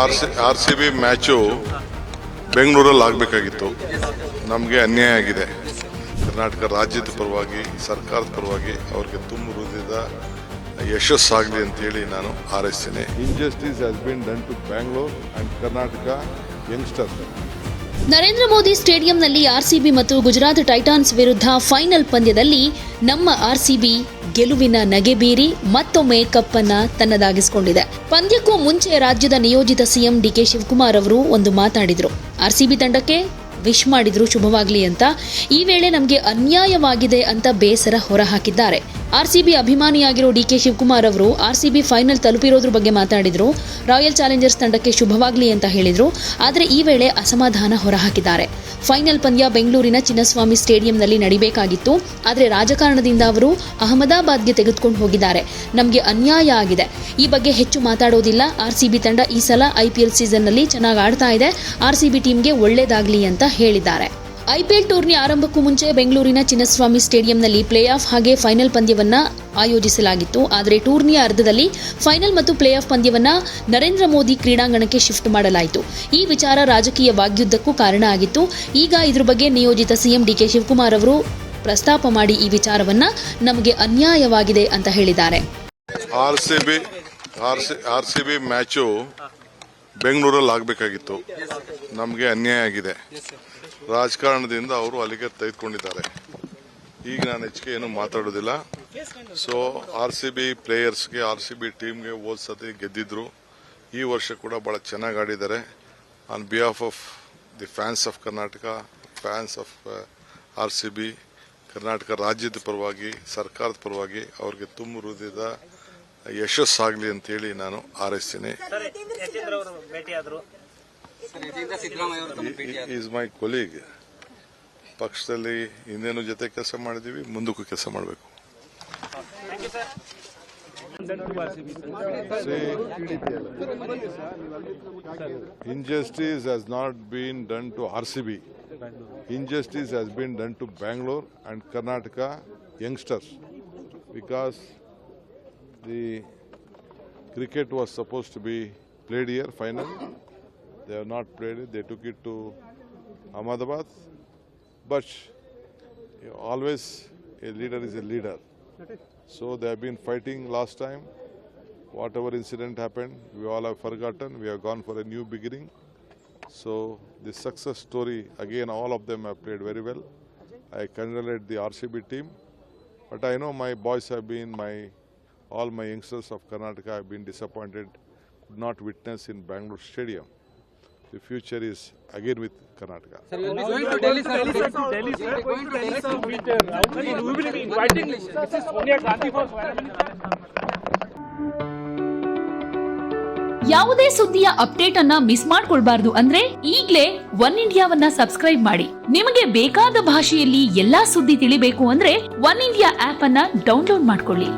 R C B match ಬೆಂಗಳೂರಲ್ಲಿ ಆಗಬೇಕಾಗಿತ್ತು. ನಮಗೆ ಅನ್ಯಾಯ ಆಗಿದೆ. ಕರ್ನಾಟಕ ರಾಜ್ಯದ ಪರವಾಗಿ, ಸರ್ಕಾರದ ಪರವಾಗಿ ಅವ್ರಿಗೆ ತುಂಬ ಹೃದಯದ ಯಶಸ್ಸಾಗಲಿ ಅಂತೇಳಿ ನಾನು ಹಾರೈಸ್ತೇನೆ. Injustice has been done to Bangalore and Karnataka youngsters. Narendra Modi ಸ್ಟೇಡಿಯಂನಲ್ಲಿ ಆರ್ಸಿಬಿ ಮತ್ತು ಗುಜರಾತ್ ಟೈಟಾನ್ಸ್ ವಿರುದ್ಧ ಫೈನಲ್ ಪಂದ್ಯದಲ್ಲಿ ನಮ್ಮ ಆರ್ಸಿಬಿ ಗೆಲುವಿನ ನಗೆ ಬೀರಿ ಮತ್ತೊಮ್ಮೆ ಕಪ್ಪನ್ನ ತನ್ನದಾಗಿಸಿಕೊಂಡಿದೆ. ಪಂದ್ಯಕ್ಕೂ ಮುಂಚೆ ರಾಜ್ಯದ ನಿಯೋಜಿತ ಸಿಎಂ ಡಿಕೆ ಶಿವಕುಮಾರ್ ಅವರು ಒಂದು ಮಾತಾಡಿದ್ರು. ಆರ್ಸಿಬಿ ತಂಡಕ್ಕೆ ವಿಶ್ ಮಾಡಿದ್ರು ಶುಭವಾಗ್ಲಿ ಅಂತ. ಈ ವೇಳೆ ನಮಗೆ ಅನ್ಯಾಯವಾಗಿದೆ ಅಂತ ಬೇಸರ ಹೊರಹಾಕಿದ್ದಾರೆ. ಆರ್ಸಿಬಿ ಅಭಿಮಾನಿಯಾಗಿರೋ ಡಿಕೆ ಶಿವಕುಮಾರ್ ಅವರು ಆರ್ಸಿಬಿ ಫೈನಲ್ ತಲುಪಿರೋದ್ರ ಬಗ್ಗೆ ಮಾತಾಡಿದ್ರು. ರಾಯಲ್ ಚಾಲೆಂಜರ್ಸ್ ತಂಡಕ್ಕೆ ಶುಭವಾಗ್ಲಿ ಅಂತ ಹೇಳಿದ್ರು. ಆದರೆ ಈ ವೇಳೆ ಅಸಮಾಧಾನ ಹೊರಹಾಕಿದ್ದಾರೆ. ಫೈನಲ್ ಪಂದ್ಯ ಬೆಂಗಳೂರಿನ ಚಿನ್ನಸ್ವಾಮಿ ಸ್ಟೇಡಿಯಂನಲ್ಲಿ ನಡೀಬೇಕಾಗಿತ್ತು. ಆದರೆ ರಾಜಕಾರಣದಿಂದ ಅವರು ಅಹಮದಾಬಾದ್ಗೆ ತೆಗೆದುಕೊಂಡು ಹೋಗಿದ್ದಾರೆ. ನಮಗೆ ಅನ್ಯಾಯ ಆಗಿದೆ. ಈ ಬಗ್ಗೆ ಹೆಚ್ಚು ಮಾತಾಡೋದಿಲ್ಲ. ಆರ್ಸಿಬಿ ತಂಡ ಈ ಸಲ ಐಪಿಎಲ್ ಸೀಸನ್ನಲ್ಲಿ ಚೆನ್ನಾಗಿ ಆಡ್ತಾ ಇದೆ. ಆರ್ಸಿಬಿ ಟೀಮ್ಗೆ ಒಳ್ಳೇದಾಗ್ಲಿ ಅಂತ ಹೇಳಿದ್ದಾರೆ. ಐಪಿಎಲ್ ಟೂರ್ನಿ ಆರಂಭಕ್ಕೂ ಮುಂಚೆ ಬೆಂಗಳೂರಿನ ಚಿನ್ನಸ್ವಾಮಿ ಸ್ಟೇಡಿಯಂನಲ್ಲಿ ಪ್ಲೇ ಆಫ್ ಹಾಗೆ ಫೈನಲ್ ಪಂದ್ಯವನ್ನ ಆಯೋಜಿಸಲಾಗಿತ್ತು. ಆದರೆ ಟೂರ್ನಿಯ ಅರ್ಧದಲ್ಲಿ ಫೈನಲ್ ಮತ್ತು ಪ್ಲೇ ಆಫ್ ಪಂದ್ಯವನ್ನ ನರೇಂದ್ರ ಮೋದಿ ಕ್ರೀಡಾಂಗಣಕ್ಕೆ ಶಿಫ್ಟ್ ಮಾಡಲಾಯಿತು. ಈ ವಿಚಾರ ರಾಜಕೀಯ ವಾಗ್ಯುದ್ಧಕ್ಕೂ ಕಾರಣ ಆಗಿತ್ತು. ಈಗ ಇದ್ರ ಬಗ್ಗೆ ನಿಯೋಜಿತ ಸಿಎಂ ಡಿಕೆ ಶಿವಕುಮಾರ್ ಅವರು ಪ್ರಸ್ತಾಪ ಮಾಡಿ ಈ ವಿಚಾರವನ್ನ ನಮಗೆ ಅನ್ಯಾಯವಾಗಿದೆ ಅಂತ ಹೇಳಿದ್ದಾರೆ. ಆರ್ ಸಿ ಬಿ ಮ್ಯಾಚು ಬೆಂಗಳೂರಲ್ಲಿ ಆಗಬೇಕಾಗಿತ್ತು. ನಮಗೆ ಅನ್ಯಾಯ ಆಗಿದೆ. ರಾಜಕಾರಣದಿಂದ ಅವರು ಅಲ್ಲಿಗೆ ತೆಗೆದುಕೊಂಡಿದ್ದಾರೆ. ಈಗ ನಾನು ಹೆಚ್ಚಿಗೆ ಏನು ಮಾತಾಡೋದಿಲ್ಲ. ಸೊ ಆರ್ ಸಿ ಬಿ ಪ್ಲೇಯರ್ಸ್ಗೆ, ಆರ್ ಸಿ ಬಿ ಟೀಮ್ಗೆ ಹೋದ ಸತಿ ಗೆದ್ದಿದ್ರು. ಈ ವರ್ಷ ಕೂಡ ಬಹಳ ಚೆನ್ನಾಗಿ ಆಡಿದ್ದಾರೆ. On behalf of the fans of Karnataka, fans of R C B, Karnataka ರಾಜ್ಯದ ಪರವಾಗಿ, ಸರ್ಕಾರದ ಪರವಾಗಿ ಅವ್ರಿಗೆ ತುಂಬ ಹೃದಯದ ಯಶಸ್ಸಾಗಲಿ ಅಂತೇಳಿ ನಾನು ಹಾರೈಸ್ತೇನೆ. Is my colleague. ಪಕ್ಷದಲ್ಲಿ ಹಿಂದೇನು ಜೊತೆ ಕೆಲಸ ಮಾಡಿದೀವಿ, ಮುಂದಕ್ಕೂ ಕೆಲಸ ಮಾಡಬೇಕು. Injustice has not been done to RCB. Injustice has been done to Bangalore and Karnataka youngsters, because the cricket was supposed to be played here final. They have not played it. They took it to Ahmedabad. But always a leader is a leader. So they have been fighting last time. Whatever incident happened, we all have forgotten. We have gone for a new beginning. So the success story, again, all of them have played very well. I congratulate the RCB team. But I know my boys have been, all my youngsters of Karnataka have been disappointed, could not witness in Bangalore Stadium. The future is again with Karnataka. Sir, you will be going to Delhi, sir. Delhi, sir. Going to Delhi, sir. We will be inviting Mrs. Sonia Gandhi for ಯಾವುದೇ ಸುದ್ದಿಯ update ಅನ್ನ miss ಮಾಡ್ಕೊಳ್ಬಾರ್ದು ಅಂದ್ರೆ ಈಗ್ಲೇ one ಇಂಡಿಯಾವನ್ನ subscribe ಮಾಡಿ. ನಿಮಗೆ ಬೇಕಾದ ಭಾಷೆಯಲ್ಲಿ ಎಲ್ಲಾ ಸುದ್ದಿ ತಿಳಿಬೇಕು ಅಂದ್ರೆ ಒನ್ ಇಂಡಿಯಾ ಆಪ್ ಅನ್ನ ಡೌನ್ಲೋಡ್ ಮಾಡ್ಕೊಳ್ಳಿ.